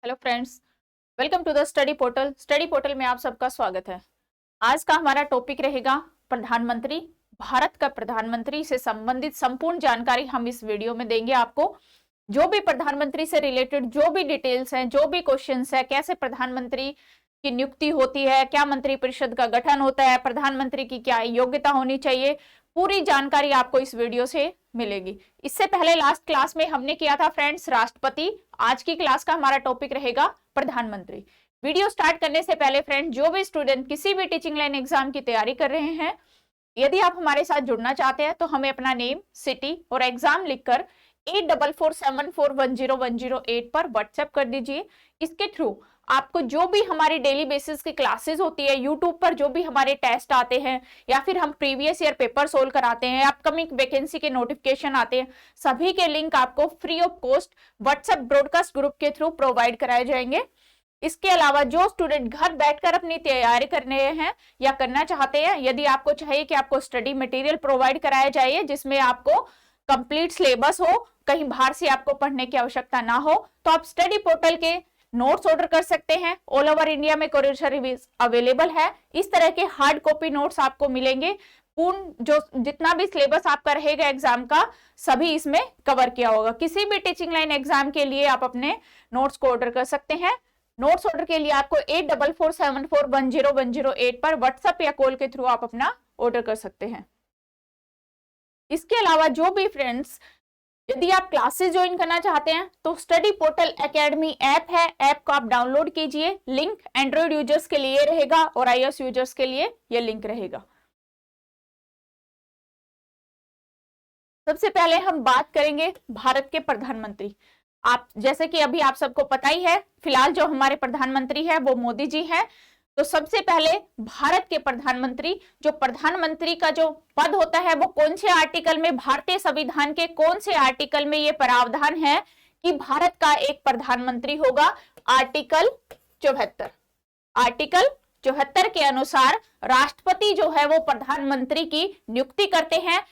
Hello friends, welcome to the study portal. Study portal में आप सबका स्वागत है। आज का हमारा टॉपिक रहेगा प्रधानमंत्री। भारत का प्रधानमंत्री से संबंधित संपूर्ण जानकारी हम इस वीडियो में देंगे आपको। जो भी प्रधानमंत्री से रिलेटेड जो भी डिटेल्स हैं, जो भी क्वेश्चंस है, कैसे प्रधानमंत्री की नियुक्ति होती है, क्या मंत्रिपरिषद का गठन होता है, प्रधानमंत्री की क्या योग्यता होनी चाहिए, पूरी जानकारी आपको इस वीडियो से मिलेगी। इससे पहले लास्ट क्लास में हमने किया था फ्रेंड्स राष्ट्रपति। आज की क्लास का हमारा टॉपिक रहेगा प्रधानमंत्री। वीडियो स्टार्ट करने से पहले फ्रेंड, जो भी स्टूडेंट किसी भी टीचिंग लाइन एग्जाम की तैयारी कर रहे हैं, यदि आप हमारे साथ जुड़ना चाहते हैं तो हमें अपना नेम, सिटी और एग्जाम लिखकर 8447410108 पर व्हाट्सएप कर दीजिए। इसके थ्रू आपको जो भी हमारी डेली बेसिस की क्लासेस होती है, यूट्यूब पर जो भी हमारे टेस्ट आते हैं या फिर हम प्रीवियस ईयर पेपर सोल्व कराते हैं, अपकमिंग वैकेंसी के नोटिफिकेशन आते हैं, सभी के लिंक आपको free of cost WhatsApp broadcast group के थ्रू प्रोवाइड कराए जाएंगे। इसके अलावा जो स्टूडेंट घर बैठकर अपनी तैयारी करने हैं या करना चाहते हैं, यदि आपको चाहिए कि आपको स्टडी मटेरियल प्रोवाइड कराया जाए जिसमें आपको कंप्लीट सिलेबस हो, कहीं बाहर से आपको पढ़ने की आवश्यकता ना हो, तो आप स्टडी पोर्टल के नोट्स ऑर्डर कर सकते हैं। ऑल ओवर इंडिया में कोरियर सर्विस अवेलेबल है। इस तरह के हार्ड कॉपी नोट्स आपको मिलेंगे। पूर्ण जो जितना भी सिलेबस आपका रहेगा एग्जाम का, सभी इसमें कवर किया होगा। किसी भी टीचिंग लाइन एग्जाम के लिए आप अपने नोट्स को ऑर्डर कर सकते हैं। नोट्स ऑर्डर के लिए आपको 8447410108 पर व्हाट्सएप या कॉल के थ्रू आप अपना ऑर्डर कर सकते हैं। इसके अलावा जो भी फ्रेंड्स, यदि आप क्लासेस ज्वाइन करना चाहते हैं तो स्टडी पोर्टल एकेडमी ऐप है, ऐप को आप डाउनलोड कीजिए। लिंक एंड्रॉइड यूजर्स के लिए रहेगा और iOS यूजर्स के लिए यह लिंक रहेगा। सबसे पहले हम बात करेंगे भारत के प्रधानमंत्री। आप जैसे कि अभी आप सबको पता ही है, फिलहाल जो हमारे प्रधानमंत्री है वो मोदी जी हैं। तो सबसे पहले भारत के प्रधानमंत्री, जो प्रधानमंत्री का जो पद होता है वो कौन से आर्टिकल में, भारतीय संविधान के कौन से आर्टिकल में ये प्रावधान है कि भारत का एक प्रधानमंत्री होगा? आर्टिकल 74। आर्टिकल 74 के अनुसार राष्ट्रपति जो है वो प्रधानमंत्री की नियुक्ति करते हैं।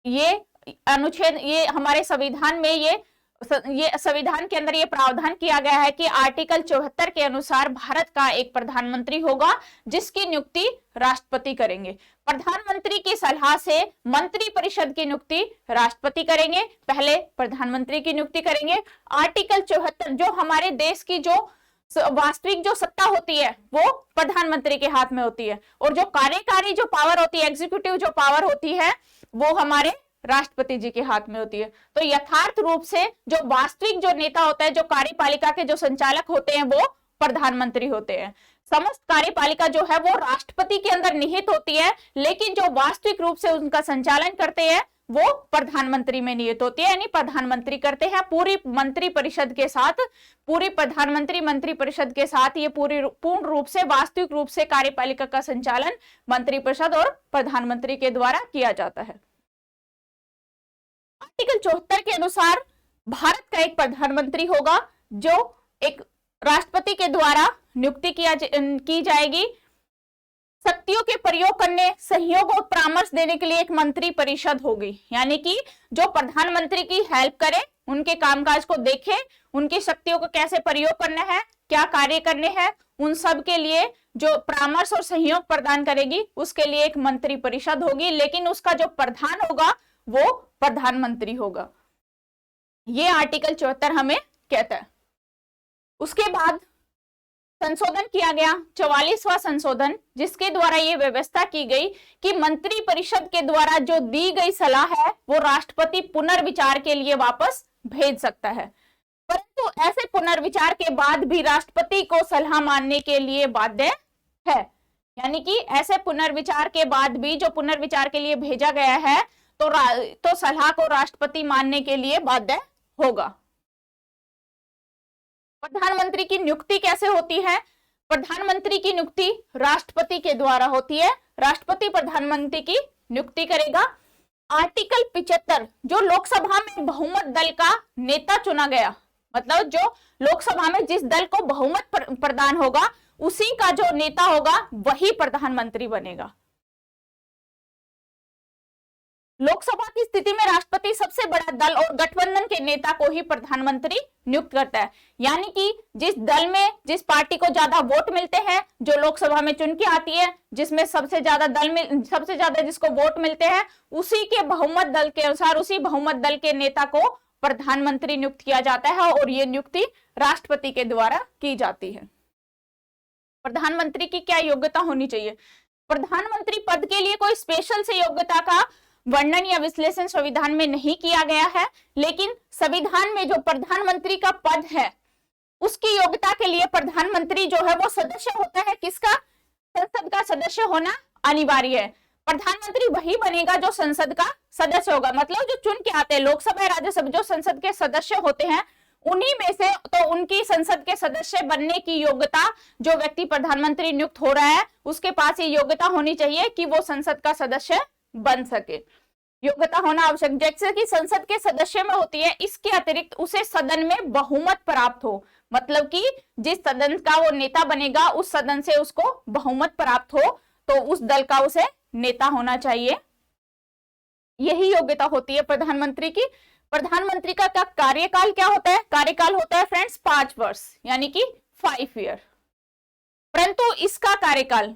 ये अनुच्छेद, ये हमारे संविधान में ये संविधान के अंदर ये प्रावधान किया गया है कि आर्टिकल 74 के अनुसार भारत का एक प्रधानमंत्री होगा जिसकी नियुक्ति राष्ट्रपति करेंगे। प्रधानमंत्री की सलाह से मंत्रिपरिषद की नियुक्ति राष्ट्रपति करेंगे, पहले प्रधानमंत्री की नियुक्ति करेंगे। आर्टिकल 74 जो हमारे देश की जो वास्तविक जो सत्ता होती है वो प्रधानमंत्री के हाथ में होती है, और जो कार्यकारी जो पावर होती है, एग्जीक्यूटिव जो पावर होती है, वो हमारे राष्ट्रपति जी के हाथ में होती है। तो यथार्थ रूप से जो वास्तविक जो नेता होता है, जो कार्यपालिका के जो संचालक होते हैं, वो प्रधानमंत्री होते हैं। समस्त कार्यपालिका जो है वो राष्ट्रपति के अंदर निहित होती है, लेकिन जो वास्तविक रूप से उनका संचालन करते हैं वो प्रधानमंत्री में निहित होती है, यानी प्रधानमंत्री करते हैं। पूरी मंत्रिपरिषद के साथ, पूरी प्रधानमंत्री मंत्रिपरिषद के साथ ये पूर्ण रूप से, वास्तविक रूप से कार्यपालिका का संचालन मंत्रिपरिषद और प्रधानमंत्री के द्वारा किया जाता है। आर्टिकल 74 के अनुसार भारत का एक प्रधानमंत्री होगा जो एक राष्ट्रपति के द्वारा नियुक्ति की जाएगी। शक्तियों के प्रयोग करने, सहयोग और परामर्श देने के लिए एक मंत्री परिषद होगी, यानी कि जो प्रधानमंत्री की हेल्प करे, उनके कामकाज को देखे, उनकी शक्तियों को कैसे प्रयोग करना है, क्या कार्य करने हैं, उन सब के लिए जो परामर्श और सहयोग प्रदान करेगी, उसके लिए एक मंत्री परिषद होगी। लेकिन उसका जो प्रधान होगा वो प्रधानमंत्री होगा। ये आर्टिकल 74 हमें कहता है। उसके बाद संशोधन किया गया, 44वां संशोधन, जिसके द्वारा यह व्यवस्था की गई कि मंत्रिपरिषद के द्वारा जो दी गई सलाह है वो राष्ट्रपति पुनर्विचार के लिए वापस भेज सकता है। परंतु ऐसे पुनर्विचार के बाद भी राष्ट्रपति को सलाह मानने के लिए बाध्य है, यानी कि ऐसे पुनर्विचार के बाद भी जो पुनर्विचार के लिए भेजा गया है तो सलाह को राष्ट्रपति मानने के लिए बाध्य होगा। प्रधानमंत्री की नियुक्ति कैसे होती है? प्रधानमंत्री की नियुक्ति राष्ट्रपति के द्वारा होती है। राष्ट्रपति प्रधानमंत्री की नियुक्ति करेगा। आर्टिकल 75 जो लोकसभा में बहुमत दल का नेता चुना गया, मतलब जो लोकसभा में जिस दल को बहुमत प्रदान होगा उसी का जो नेता होगा वही प्रधानमंत्री बनेगा। लोकसभा की स्थिति में राष्ट्रपति सबसे बड़ा दल और गठबंधन के नेता को ही प्रधानमंत्री नियुक्त करता है। यानी कि जिस दल में जिस पार्टी को ज्यादा वोट मिलते हैं, जो लोकसभा में चुन के आती है, जिसमें सबसे ज्यादा जिसको वोट मिलते हैं, उसी के बहुमत दल के अनुसार उसी बहुमत दल के नेता को प्रधानमंत्री नियुक्त किया जाता है और ये नियुक्ति राष्ट्रपति के द्वारा की जाती है। प्रधानमंत्री की क्या योग्यता होनी चाहिए? प्रधानमंत्री पद के लिए कोई स्पेशल से योग्यता का वर्णन या विश्लेषण संविधान में नहीं किया गया है, लेकिन संविधान में जो प्रधानमंत्री का पद है उसकी योग्यता के लिए प्रधानमंत्री जो है वो सदस्य होता है। किसका? संसद का सदस्य होना अनिवार्य है। प्रधानमंत्री वही बनेगा जो संसद का सदस्य होगा, मतलब जो चुन के आते हैं लोकसभा राज्यसभा जो संसद के सदस्य होते हैं उन्हीं में से, तो उनकी संसद के सदस्य बनने की योग्यता जो व्यक्ति प्रधानमंत्री नियुक्त हो रहा है उसके पास ये योग्यता होनी चाहिए कि वो संसद का सदस्य बन सके। योग्यता होना आवश्यक, जैसे कि संसद के सदस्य में होती है, इसके अतिरिक्त उसे सदन में बहुमत प्राप्त हो, मतलब कि जिस सदन का वो नेता बनेगा उस सदन से उसको बहुमत प्राप्त हो, तो उस दल का उसे नेता होना चाहिए। यही योग्यता होती है प्रधानमंत्री की। प्रधानमंत्री का कार्यकाल क्या होता है? कार्यकाल होता है फ्रेंड्स 5 वर्ष, यानी कि 5 ईयर। परंतु इसका कार्यकाल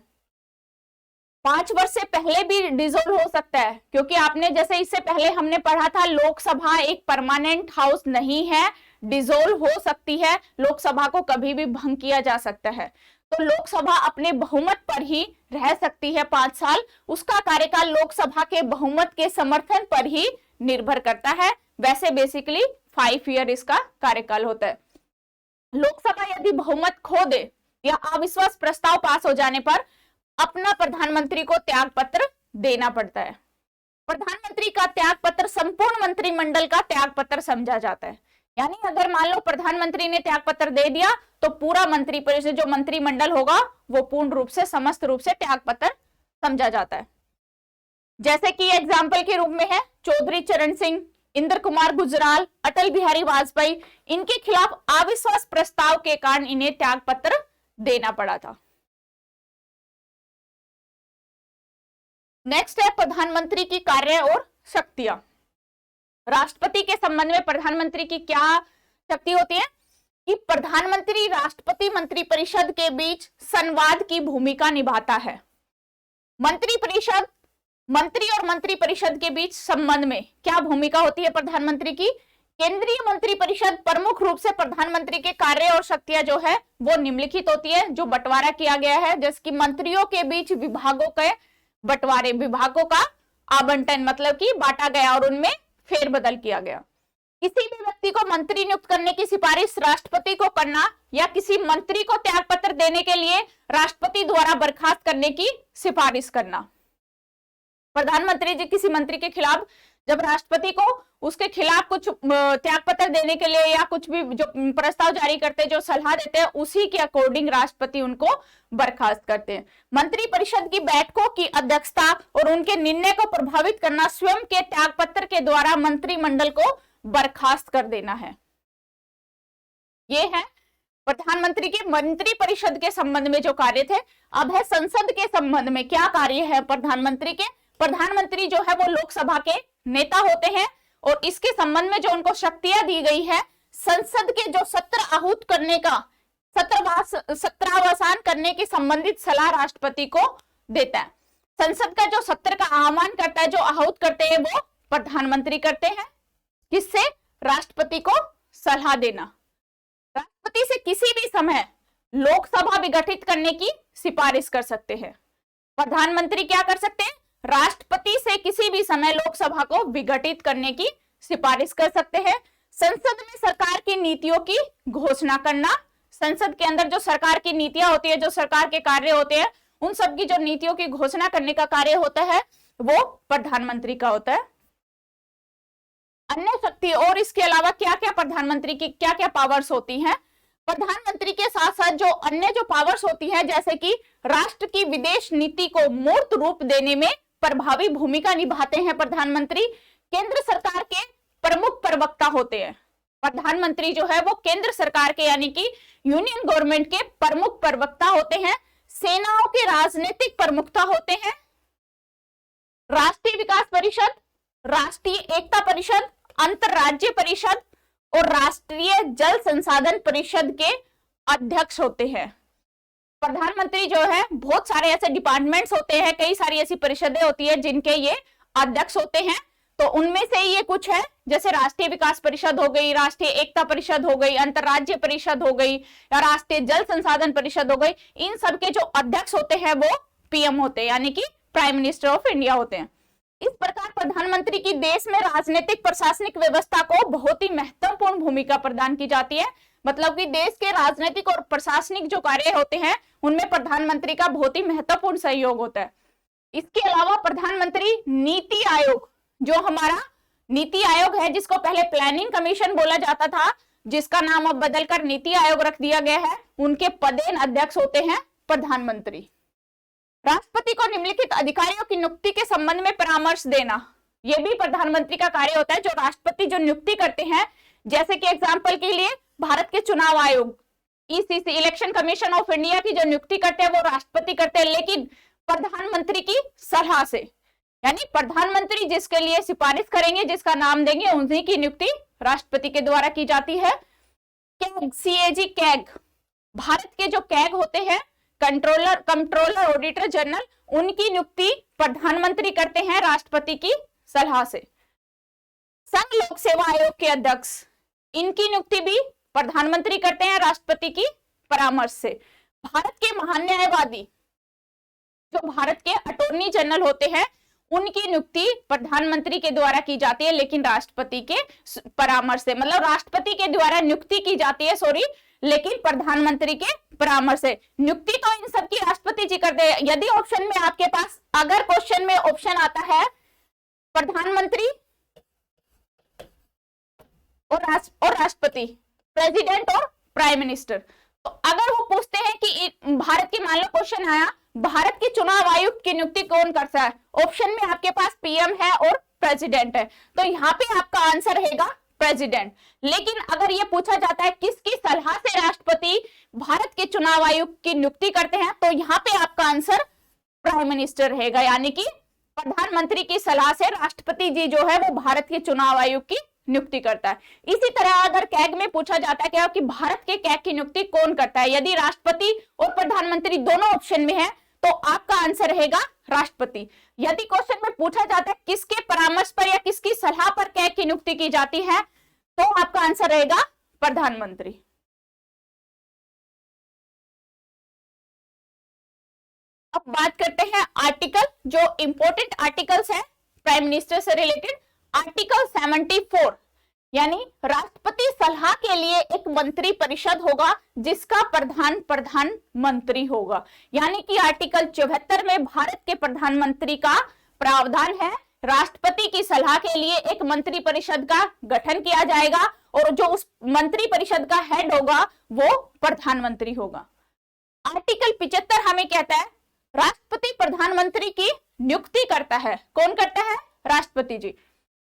5 वर्ष से पहले भी डिसॉल्व हो सकता है, क्योंकि आपने जैसे इससे पहले हमने पढ़ा था लोकसभा एक परमानेंट हाउस नहीं है, डिसॉल्व हो सकती है, लोकसभा को कभी भी भंग किया जा सकता है। तो लोकसभा अपने बहुमत पर ही रह सकती है 5 साल, उसका कार्यकाल लोकसभा के बहुमत के समर्थन पर ही निर्भर करता है। वैसे बेसिकली 5 ईयर इसका कार्यकाल होता है। लोकसभा यदि बहुमत खो दे या अविश्वास प्रस्ताव पास हो जाने पर अपना प्रधानमंत्री को त्याग पत्र देना पड़ता है। प्रधानमंत्री का त्याग पत्र संपूर्ण मंत्रिमंडल का त्याग पत्र समझा जाता है। यानी अगर मान लो प्रधानमंत्री ने त्याग पत्र दे दिया तो पूरा मंत्री परिषद जो मंत्रिमंडल होगा वो पूर्ण रूप से समस्त रूप से त्याग पत्र समझा जाता है। जैसे कि एग्जाम्पल के रूप में है चौधरी चरण सिंह, इंद्र कुमार गुजराल, अटल बिहारी वाजपेयी, इनके खिलाफ अविश्वास प्रस्ताव के कारण इन्हें त्याग पत्र देना पड़ा था। नेक्स्ट है प्रधानमंत्री की कार्य और शक्तियां। राष्ट्रपति के संबंध में प्रधानमंत्री की क्या शक्ति होती है कि प्रधानमंत्री राष्ट्रपति मंत्रिपरिषद के बीच संवाद की भूमिका निभाता है। मंत्रिपरिषद मंत्री और मंत्रिपरिषद के बीच संबंध में क्या भूमिका होती है प्रधानमंत्री की? केंद्रीय मंत्रिपरिषद प्रमुख रूप से प्रधानमंत्री के कार्य और शक्तियां जो है वो निम्नलिखित होती है, जो बंटवारा किया गया है, जैसे कि मंत्रियों के बीच विभागों के बंटवारे, विभागों का आवंटन, मतलब कि बांटा गया और उनमें फेरबदल किया गया। किसी भी व्यक्ति को मंत्री नियुक्त करने की सिफारिश राष्ट्रपति को करना या किसी मंत्री को त्याग पत्र देने के लिए राष्ट्रपति द्वारा बर्खास्त करने की सिफारिश करना। प्रधानमंत्री जी किसी मंत्री के खिलाफ जब राष्ट्रपति को उसके खिलाफ कुछ त्याग पत्र देने के लिए या कुछ भी जो प्रस्ताव जारी करते हैं, जो सलाह देते हैं, उसी के अकॉर्डिंग राष्ट्रपति उनको बर्खास्त करते हैं। मंत्री परिषद की बैठकों की अध्यक्षता और उनके निर्णय को प्रभावित करना स्वयं के त्याग पत्र के द्वारा मंत्रिमंडल को बर्खास्त कर देना है। ये है प्रधानमंत्री के मंत्री परिषद के संबंध में जो कार्य थे। अब है संसद के संबंध में क्या कार्य है प्रधानमंत्री के। प्रधानमंत्री जो है वो लोकसभा के नेता होते हैं और इसके संबंध में जो उनको शक्तियां दी गई है, संसद के जो सत्र आहूत करने का सत्रावसान करने की संबंधित सलाह राष्ट्रपति को देता है। संसद का जो सत्र का आह्वान करता है, जो आहूत करते हैं, वो प्रधानमंत्री करते हैं। किससे? राष्ट्रपति को सलाह देना। राष्ट्रपति से किसी भी समय लोकसभा विघटित करने की सिफारिश कर सकते हैं। प्रधानमंत्री क्या कर सकते हैं? राष्ट्रपति से किसी भी समय लोकसभा को विघटित करने की सिफारिश कर सकते हैं। संसद में सरकार की नीतियों की घोषणा करना, संसद के अंदर जो सरकार की नीतियां होती है, जो सरकार के कार्य होते हैं, उन सब की जो नीतियों की घोषणा करने का कार्य होता है वो प्रधानमंत्री का होता है। अन्य शक्ति और इसके अलावा क्या क्या प्रधानमंत्री की क्या क्या पावर्स होती हैं? प्रधानमंत्री के साथ साथ जो अन्य जो पावर्स होती हैं, जैसे कि राष्ट्र की विदेश नीति को मूर्त रूप देने में प्रभावी भूमिका निभाते हैं प्रधानमंत्री। केंद्र सरकार के प्रमुख प्रवक्ता होते हैं। प्रधानमंत्री जो है वो केंद्र सरकार के यानी कि यूनियन गवर्नमेंट के प्रमुख प्रवक्ता होते हैं। सेनाओं के राजनीतिक प्रमुखता होते हैं। राष्ट्रीय विकास परिषद राष्ट्रीय एकता परिषद, अंतरराज्य परिषद और राष्ट्रीय जल संसाधन परिषद के अध्यक्ष होते हैं। प्रधानमंत्री जो है, बहुत सारे ऐसे डिपार्टमेंट्स होते हैं, कई सारी ऐसी परिषदें होती है जिनके ये अध्यक्ष होते हैं। तो उनमें से ये कुछ है, जैसे राष्ट्रीय विकास परिषद हो गई, राष्ट्रीय एकता परिषद हो गई, अंतरराज्य परिषद हो गई, या राष्ट्रीय जल संसाधन परिषद हो गई। इन सब के जो अध्यक्ष होते हैं वो पीएम होते हैं, यानी कि प्राइम मिनिस्टर ऑफ इंडिया होते हैं। इस प्रकार प्रधानमंत्री की देश में राजनीतिक प्रशासनिक व्यवस्था को बहुत ही महत्वपूर्ण भूमिका प्रदान की जाती है। मतलब कि देश के राजनीतिक और प्रशासनिक जो कार्य होते हैं उनमें प्रधानमंत्री का बहुत ही महत्वपूर्ण सहयोग होता है। इसके अलावा प्रधानमंत्री नीति आयोग, जो हमारा नीति आयोग है, जिसको पहले प्लानिंग कमीशन बोला जाता था, जिसका नाम अब बदलकर नीति आयोग रख दिया गया है, उनके पदेन अध्यक्ष होते हैं प्रधानमंत्री। राष्ट्रपति को निम्नलिखित अधिकारियों की नियुक्ति के संबंध में परामर्श देना, यह भी प्रधानमंत्री का कार्य होता है। जो राष्ट्रपति जो नियुक्ति करते हैं, जैसे कि एग्जाम्पल के लिए भारत के चुनाव आयोग ECC, election commission of India की जो नियुक्ति करते हैं वो राष्ट्रपति करते हैं, लेकिन प्रधानमंत्री की सलाह से। यानी प्रधानमंत्री जिसके लिए सिफारिश करेंगे, जिसका नाम देंगे, उन्हीं की नियुक्ति राष्ट्रपति के द्वारा की जाती है। कैग, सीएजी कैग, भारत के जो कैग होते हैं, कंट्रोलर ऑडिटर जनरल, उनकी नियुक्ति प्रधानमंत्री करते हैं राष्ट्रपति की सलाह से। संघ लोक सेवा आयोग के अध्यक्ष, इनकी नियुक्ति भी प्रधानमंत्री करते हैं राष्ट्रपति की परामर्श से। भारत के महान न्यायवादी, जो भारत के अटॉर्नी जनरल होते हैं, उनकी नियुक्ति प्रधानमंत्री के द्वारा की जाती है, लेकिन राष्ट्रपति के परामर्श से। मतलब राष्ट्रपति के द्वारा नियुक्ति की जाती है, लेकिन प्रधानमंत्री के परामर्श से। नियुक्ति तो इन सब की राष्ट्रपति जी करते हैं। यदि ऑप्शन में आपके पास, अगर क्वेश्चन में ऑप्शन आता है प्रधानमंत्री और राष्ट्रपति, प्रेसिडेंट और प्राइम मिनिस्टर, तो अगर वो पूछते हैं कि भारत की, मान लो क्वेश्चन आया, भारत के चुनाव आयुक्त की नियुक्ति कौन करता है, ऑप्शन में आपके पास पीएम है और प्रेसिडेंट है, तो यहाँ पे आपका आंसर रहेगा प्रेसिडेंट। लेकिन अगर ये पूछा जाता है किसकी सलाह से राष्ट्रपति भारत के चुनाव आयुक्त की नियुक्ति करते हैं, तो यहाँ पे आपका आंसर प्राइम मिनिस्टर रहेगा। यानी कि प्रधानमंत्री की सलाह से राष्ट्रपति जी जो है वो भारत के चुनाव आयुक्त की नियुक्ति करता है। इसी तरह अगर कैग में पूछा जाता है क्या कि भारत के कैग की नियुक्ति कौन करता है, यदि राष्ट्रपति और प्रधानमंत्री दोनों ऑप्शन में है तो आपका आंसर रहेगा राष्ट्रपति। यदि क्वेश्चन में पूछा जाता है किसके परामर्श पर या किसकी सलाह पर कैग की नियुक्ति की जाती है, तो आपका आंसर रहेगा प्रधानमंत्री। अब बात करते हैं आर्टिकल, जो इंपॉर्टेंट आर्टिकल्स है प्राइम मिनिस्टर से रिलेटेड। आर्टिकल 74, यानी राष्ट्रपति सलाह के लिए एक मंत्री परिषद होगा जिसका प्रधानमंत्री होगा। यानी कि आर्टिकल 74 में भारत के प्रधानमंत्री का प्रावधान है, राष्ट्रपति की सलाह के लिए एक मंत्री परिषद का गठन किया जाएगा और जो उस मंत्री परिषद का हेड होगा वो प्रधानमंत्री होगा। आर्टिकल 75 हमें कहता है राष्ट्रपति प्रधानमंत्री की नियुक्ति करता है। कौन करता है? राष्ट्रपति जी।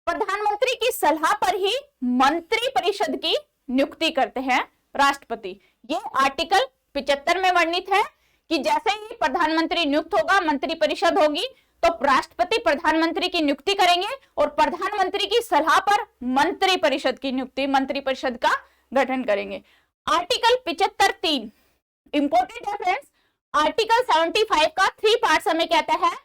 प्रधानमंत्री की सलाह पर ही मंत्री परिषद की नियुक्ति करते हैं राष्ट्रपति। ये आर्टिकल 75 में वर्णित है कि जैसे ही प्रधानमंत्री नियुक्त होगा, मंत्री परिषद होगी, तो राष्ट्रपति प्रधानमंत्री की नियुक्ति करेंगे और प्रधानमंत्री की सलाह पर मंत्री परिषद की नियुक्ति, मंत्री परिषद का गठन करेंगे। आर्टिकल 75(3) इंपॉर्टेंट है फ्रेंड्स। आर्टिकल 75 का 3 पार्ट्स हमें कहता है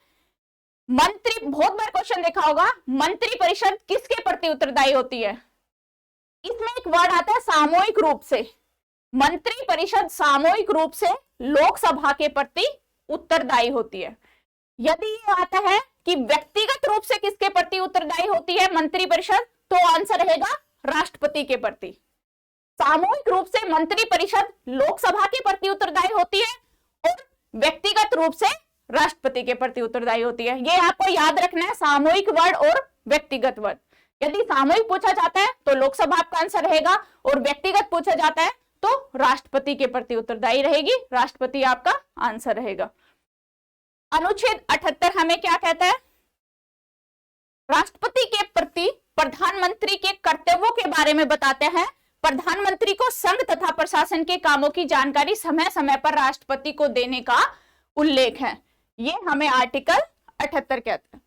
मंत्री, बहुत बार क्वेश्चन देखा होगा, मंत्री परिषद किसके प्रति उत्तरदायी होती है? इसमें एक वर्ड आता है सामूहिक रूप से। मंत्री परिषद सामूहिक रूप से लोकसभा के प्रति उत्तरदायी होती है। यदि ये आता है कि व्यक्तिगत रूप से किसके प्रति उत्तरदायी होती है मंत्री परिषद, तो आंसर रहेगा राष्ट्रपति के प्रति। सामूहिक रूप से मंत्री परिषद लोकसभा के प्रति उत्तरदायी होती है और व्यक्तिगत रूप से राष्ट्रपति के प्रति उत्तरदायी होती है। ये आपको याद रखना है, सामूहिक वर्ड और व्यक्तिगत वर्ड। यदि सामूहिक पूछा जाता है तो लोकसभा आपका आंसर रहेगा और व्यक्तिगत पूछा जाता है तो राष्ट्रपति के प्रति उत्तरदायी रहेगी, राष्ट्रपति आपका आंसर रहेगा। अनुच्छेद 78 हमें क्या कहता है? राष्ट्रपति के प्रति प्रधानमंत्री के कर्तव्यों के बारे में बताते हैं। प्रधानमंत्री को संघ तथा प्रशासन के कामों की जानकारी समय समय पर राष्ट्रपति को देने का उल्लेख है। ये हमें आर्टिकल 78 कहता है।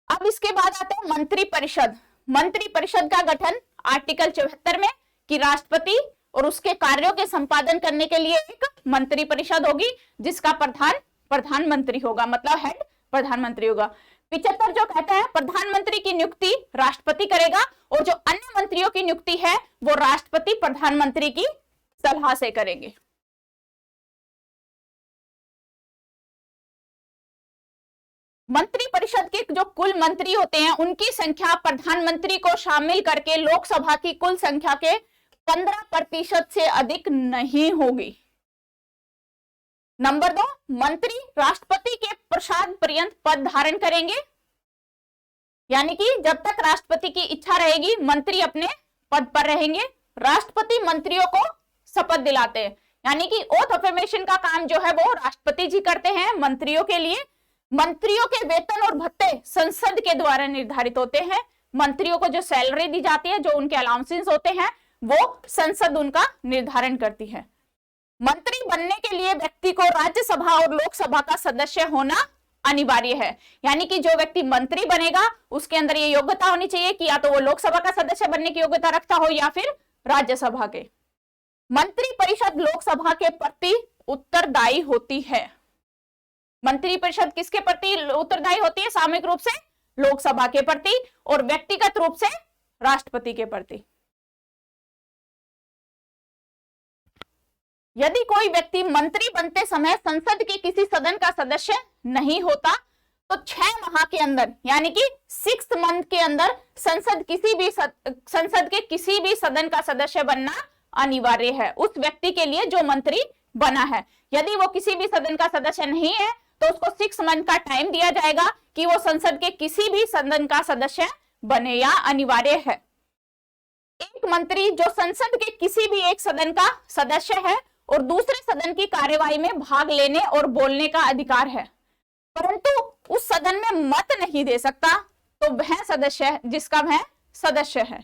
अब इसके बाद आता है मंत्री परिषद। मंत्री परिषद का गठन आर्टिकल 74 में कि राष्ट्रपति और उसके कार्यों के संपादन करने के लिए एक मंत्री परिषद होगी, जिसका प्रधानमंत्री होगा, मतलब हेड प्रधानमंत्री होगा। 75 जो कहता है प्रधानमंत्री की नियुक्ति राष्ट्रपति करेगा और जो अन्य मंत्रियों की नियुक्ति है वो राष्ट्रपति प्रधानमंत्री की सलाह से करेंगे। मंत्री परिषद के जो कुल मंत्री होते हैं उनकी संख्या प्रधानमंत्री को शामिल करके लोकसभा की कुल संख्या के 15% से अधिक नहीं होगी। नंबर 2, मंत्री राष्ट्रपति के प्रसाद पर्यंत पद धारण करेंगे, यानी कि जब तक राष्ट्रपति की इच्छा रहेगी मंत्री अपने पद पर रहेंगे। राष्ट्रपति मंत्रियों को शपथ दिलाते हैं, यानी कि ओथ अफर्मेशन का काम जो है वो राष्ट्रपति जी करते हैं मंत्रियों के लिए। मंत्रियों के वेतन और भत्ते संसद के द्वारा निर्धारित होते हैं। मंत्रियों को जो सैलरी दी जाती है, जो उनके अलाउंसेस होते हैं, वो संसद उनका निर्धारण करती है। मंत्री बनने के लिए व्यक्ति को राज्यसभा और लोकसभा का सदस्य होना अनिवार्य है, यानी कि जो व्यक्ति मंत्री बनेगा उसके अंदर ये योग्यता होनी चाहिए कि या तो वो लोकसभा का सदस्य बनने की योग्यता रखता हो या फिर राज्यसभा के। मंत्री परिषद लोकसभा के प्रति उत्तरदायी होती है। मंत्री परिषद किसके प्रति उत्तरदायी होती है? सामूहिक रूप से लोकसभा के प्रति और व्यक्तिगत रूप से राष्ट्रपति के प्रति। यदि कोई व्यक्ति मंत्री बनते समय संसद के किसी सदन का सदस्य नहीं होता तो 6 माह के अंदर, यानी कि 6 मंथ के अंदर संसद के किसी भी सदन का सदस्य बनना अनिवार्य है उस व्यक्ति के लिए जो मंत्री बना है। यदि वो किसी भी सदन का सदस्य नहीं है तो उसको 6 मंथ का टाइम दिया जाएगा कि वो संसद के किसी भी सदन का सदस्य बने, या अनिवार्य है। एक मंत्री जो संसद के किसी भी एक सदन का सदस्य है और दूसरे सदन की कार्यवाही में भाग लेने और बोलने का अधिकार है, परंतु उस सदन में मत नहीं दे सकता, तो वह सदस्य है जिसका वह सदस्य है।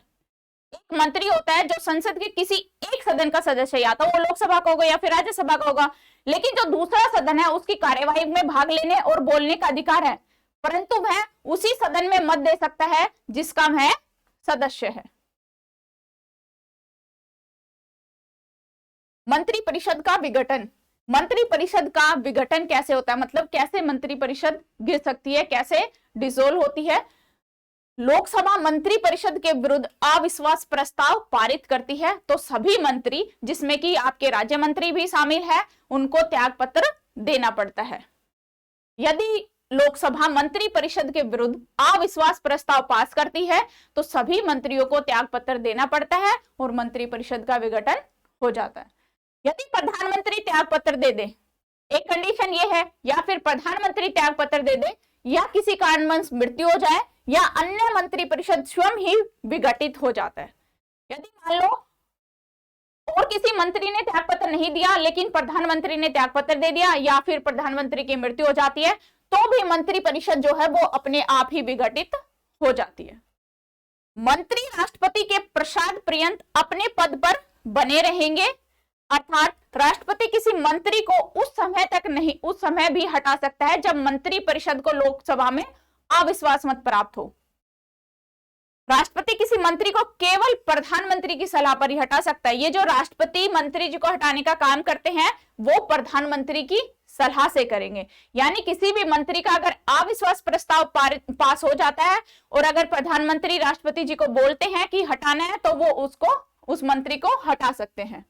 एक मंत्री होता है जो संसद के किसी एक सदन का सदस्य, या तो वो लोकसभा का होगा या फिर राज्यसभा का होगा, लेकिन जो दूसरा सदन है उसकी कार्यवाही में भाग लेने और बोलने का अधिकार है, परंतु वह उसी सदन में मत दे सकता है जिसका वह सदस्य है। मंत्री परिषद का विघटन। मंत्री परिषद का विघटन कैसे होता है, मतलब कैसे मंत्री परिषद गिर सकती है, कैसे डिसोल्व होती है? लोकसभा मंत्री परिषद के विरुद्ध अविश्वास प्रस्ताव पारित करती है तो सभी मंत्री, जिसमें कि आपके राज्य मंत्री भी शामिल है, उनको त्याग पत्र देना पड़ता है। यदि लोकसभा मंत्री परिषद के विरुद्ध अविश्वास प्रस्ताव पास करती है तो सभी मंत्रियों को त्याग पत्र देना पड़ता है और मंत्री परिषद का विघटन हो जाता है। यदि प्रधानमंत्री त्याग पत्र दे दे, एक कंडीशन ये है, या फिर प्रधानमंत्री त्याग पत्र दे दे या किसी कारणवश मृत्यु हो जाए या अन्य मंत्री परिषद स्वयं ही विघटित हो जाता है। यदि मान लो और किसी मंत्री ने त्याग पत्र नहीं दिया लेकिन प्रधानमंत्री ने त्याग पत्र दे दिया या फिर प्रधानमंत्री की मृत्यु हो जाती है तो भी मंत्री परिषद जो है वो अपने आप ही विघटित हो जाती है। मंत्री राष्ट्रपति के प्रसाद पर्यंत अपने पद पर बने रहेंगे, अर्थात राष्ट्रपति किसी मंत्री को उस समय भी हटा सकता है जब मंत्री परिषद को लोकसभा में अविश्वास मत प्राप्त हो। राष्ट्रपति किसी मंत्री को केवल प्रधानमंत्री की सलाह पर ही हटा सकता है। ये जो राष्ट्रपति मंत्री जी को हटाने का काम करते हैं वो प्रधानमंत्री की सलाह से करेंगे, यानी किसी भी मंत्री का अगर अविश्वास प्रस्ताव पास हो जाता है और अगर प्रधानमंत्री राष्ट्रपति जी को बोलते हैं कि हटाना है तो वो उस मंत्री को हटा सकते हैं।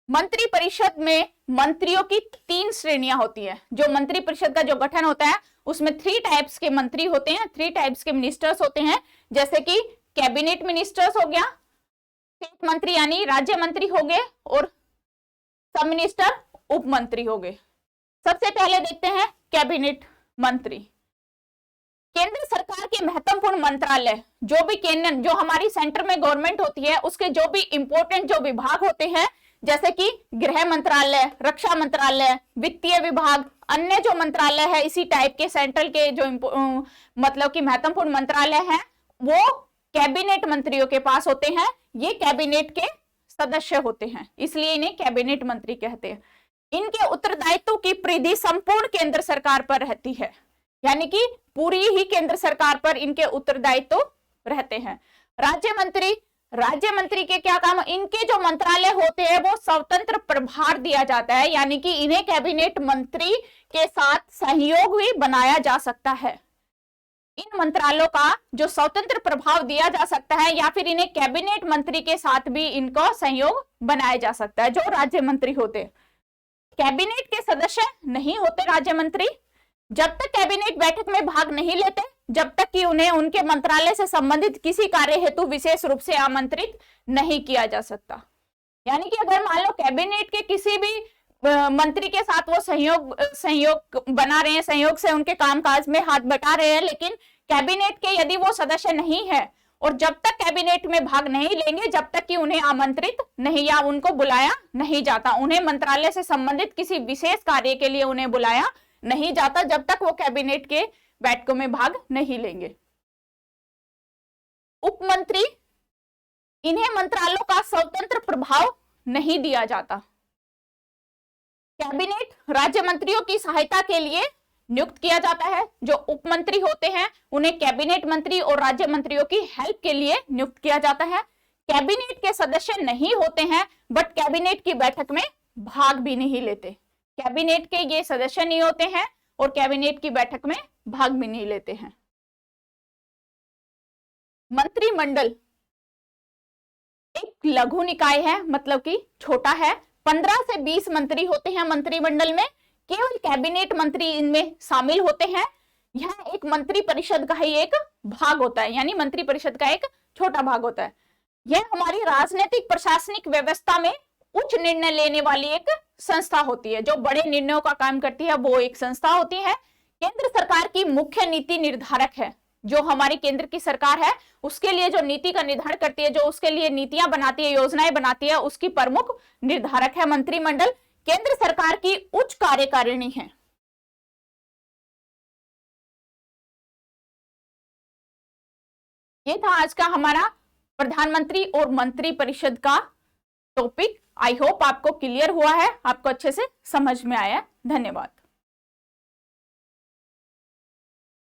मंत्री परिषद में मंत्रियों की 3 श्रेणियां होती है। जो मंत्री परिषद का जो गठन होता है उसमें 3 टाइप्स के मंत्री होते हैं, 3 टाइप्स के मिनिस्टर्स होते हैं, जैसे कि कैबिनेट मिनिस्टर्स हो गया, स्टेट मंत्री यानी राज्य मंत्री हो गए और सब मिनिस्टर उप मंत्री हो गए। सबसे पहले देखते हैं कैबिनेट मंत्री। केंद्र सरकार के महत्वपूर्ण मंत्रालय जो हमारी सेंटर में गवर्नमेंट होती है उसके जो भी इंपोर्टेंट जो विभाग होते हैं, जैसे कि गृह मंत्रालय, रक्षा मंत्रालय, वित्तीय विभाग, अन्य जो मंत्रालय है इसी टाइप के सेंट्रल के जो मतलब कि महत्वपूर्ण मंत्रालय हैं वो कैबिनेट मंत्रियों के पास होते हैं। ये कैबिनेट के सदस्य होते हैं, इसलिए इन्हें कैबिनेट मंत्री कहते हैं। इनके उत्तरदायित्व की परिधि संपूर्ण केंद्र सरकार पर रहती है। यानी कि पूरी ही केंद्र सरकार पर इनके उत्तरदायित्व तो रहते हैं। राज्य मंत्री के क्या काम, इनके जो मंत्रालय होते हैं वो स्वतंत्र प्रभार दिया जाता है, यानी कि इन्हें कैबिनेट मंत्री के साथ सहयोग भी बनाया जा सकता है। इन मंत्रालयों का जो स्वतंत्र प्रभाव दिया जा सकता है या फिर इन्हें कैबिनेट मंत्री के साथ भी इनको सहयोग बनाया जा सकता है, जो राज्य मंत्री होते। कैबिनेट के सदस्य नहीं होते राज्य मंत्री, जब तक कैबिनेट बैठक में भाग नहीं लेते, जब तक कि उन्हें उनके मंत्रालय से संबंधित किसी कार्य हेतु विशेष रूप से आमंत्रित नहीं किया जा सकता। यानी कि अगर मान लो कैबिनेट के किसी भी मंत्री के साथ वो सहयोग बना रहे हैं, सहयोग से उनके कामकाज में हाथ बटा रहे हैं, लेकिन कैबिनेट के यदि वो सदस्य नहीं है और जब तक कैबिनेट में भाग नहीं लेंगे, जब तक कि उन्हें आमंत्रित नहीं या उनको बुलाया नहीं जाता, उन्हें मंत्रालय से संबंधित किसी विशेष कार्य के लिए उन्हें बुलाया नहीं जाता, जब तक वो कैबिनेट के बैठकों में भाग नहीं लेंगे। उप मंत्री, इन्हें मंत्रालयों का स्वतंत्र प्रभाव नहीं दिया जाता। कैबिनेट राज्य मंत्रियों की सहायता के लिए नियुक्त किया जाता है। जो उप मंत्री होते हैं उन्हें कैबिनेट मंत्री और राज्य मंत्रियों की हेल्प के लिए नियुक्त किया जाता है। कैबिनेट के सदस्य नहीं होते हैं, बट कैबिनेट की बैठक में भाग भी नहीं लेते। कैबिनेट के ये सदस्य नहीं होते हैं और कैबिनेट की बैठक में भाग भी नहीं लेते हैं। मंत्रिमंडल एक लघु निकाय है, मतलब कि छोटा है। 15 से 20 मंत्री होते हैं मंत्रिमंडल में, केवल कैबिनेट मंत्री इनमें शामिल होते हैं। यह एक मंत्री परिषद का ही एक भाग होता है, यानी मंत्री परिषद का एक छोटा भाग होता है। यह हमारी राजनीतिक प्रशासनिक व्यवस्था में उच्च निर्णय लेने वाली एक संस्था होती है, जो बड़े निर्णयों का काम करती है, वो एक संस्था होती है। केंद्र सरकार की मुख्य नीति निर्धारक है। जो हमारी केंद्र की सरकार है उसके लिए जो नीति का निर्धारण करती है, जो उसके लिए नीतियां बनाती है, योजनाएं बनाती है, उसकी प्रमुख निर्धारक है मंत्रिमंडल। केंद्र सरकार की उच्च कार्यकारिणी है। ये था आज का हमारा प्रधानमंत्री और मंत्री परिषद का टॉपिक। आई होप आपको क्लियर हुआ है, आपको अच्छे से समझ में आया है। धन्यवाद।